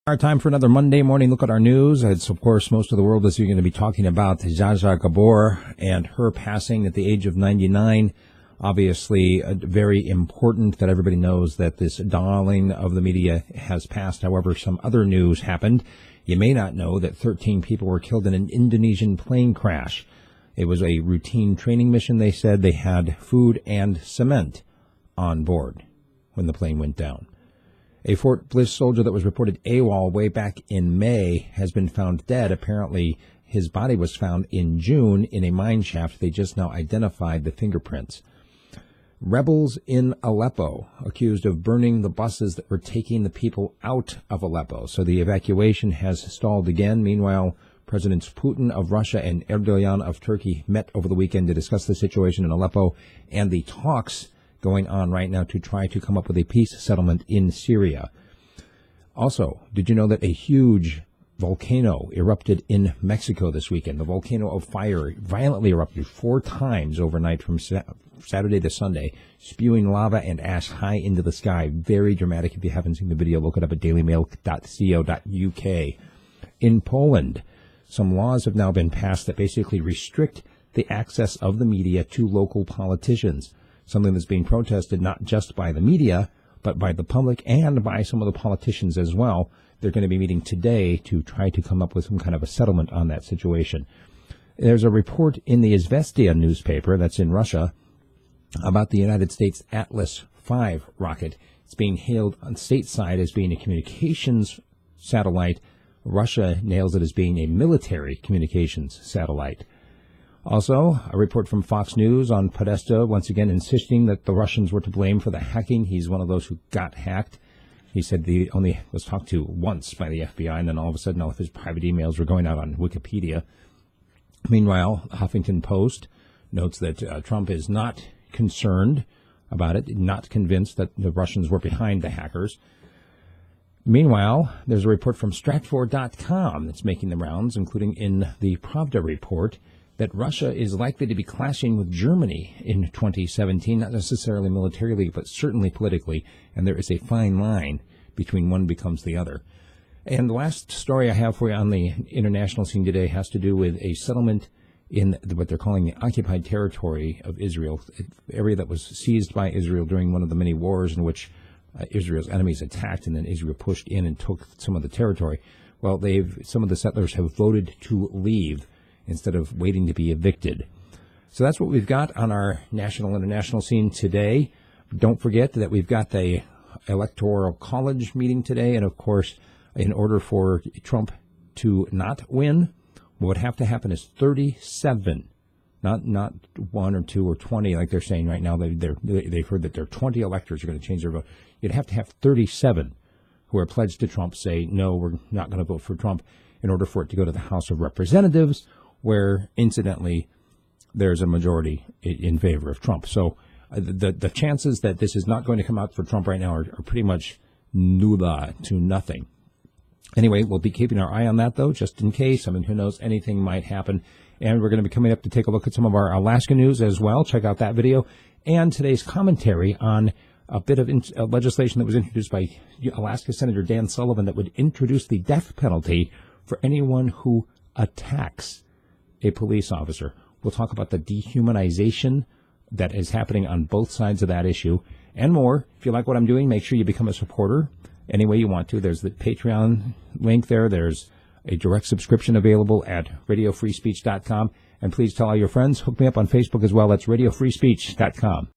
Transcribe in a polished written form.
Our time for another Monday morning look at our news. It's, of course, most of the world is going to be talking about Zsa Zsa Gabor and her passing at the age of 99. Obviously, very important that everybody knows that this darling of the media has passed. However, some other news happened. You may not know that 13 people were killed in an Indonesian plane crash. It was a routine training mission. They said they had food and cement on board when the plane went down. A Fort Bliss soldier that was reported AWOL way back in May has been found dead. Apparently, his body was found in June in a mine shaft. They just now identified the fingerprints. Rebels in Aleppo accused of burning the buses that were taking the people out of Aleppo. So the evacuation has stalled again. Meanwhile, Presidents Putin of Russia and Erdogan of Turkey met over the weekend to discuss the situation in Aleppo and the talks going on right now to try to come up with a peace settlement in Syria. Also, did you know that a huge volcano erupted in Mexico this weekend? The volcano of fire violently erupted 4 times overnight from Saturday to Sunday, spewing lava and ash high into the sky. Very dramatic. If you haven't seen the video, look it up at dailymail.co.uk. In Poland, some laws have now been passed that basically restrict the access of the media to local politicians. Something that's being protested not just by the media, but by the public and by some of the politicians as well. They're going to be meeting today to try to come up with some kind of a settlement on that situation. There's a report in the Izvestia newspaper that's in Russia about the United States Atlas V rocket. It's being hailed on stateside as being a communications satellite. Russia nails it as being a military communications satellite. Also, a report from Fox News on Podesta, once again insisting that the Russians were to blame for the hacking. He's one of those who got hacked. He said he only was talked to once by the FBI, and then all of a sudden all of his private emails were going out on Wikipedia. Meanwhile, Huffington Post notes that Trump is not concerned about it, not convinced that the Russians were behind the hackers. Meanwhile, there's a report from Stratfor.com that's making the rounds, including in the Pravda report, that Russia is likely to be clashing with Germany in 2017, not necessarily militarily, but certainly politically, and there is a fine line between one becomes the other. And the last story I have for you on the international scene today has to do with a settlement in what they're calling the occupied territory of Israel, an area that was seized by Israel during one of the many wars in which Israel's enemies attacked, and then Israel pushed in and took some of the territory. Well, some of the settlers have voted to leave instead of waiting to be evicted. So that's what we've got on our national international scene today. Don't forget that we've got the Electoral College meeting today, and of course, in order for Trump to not win, what would have to happen is 37, not 1 or 2 or 20 like they're saying right now. They've heard that there are 20 electors who are going to change their vote. You'd have to have 37 who are pledged to Trump say, no, we're not going to vote for Trump, in order for it to go to the House of Representatives, where, incidentally, there's a majority in favor of Trump. So the chances that this is not going to come out for Trump right now are pretty much nulla to nothing. Anyway, we'll be keeping our eye on that, though, just in case. I mean, who knows, anything might happen. And we're going to be coming up to take a look at some of our Alaska news as well. Check out that video. And today's commentary on a bit of legislation that was introduced by Alaska Senator Dan Sullivan that would introduce the death penalty for anyone who attacks a police officer. We'll talk about the dehumanization that is happening on both sides of that issue and more. If you like what I'm doing, make sure you become a supporter any way you want to. There's the Patreon link there. There's a direct subscription available at radiofreespeech.com. And please tell all your friends. Hook me up on Facebook as well. That's radiofreespeech.com.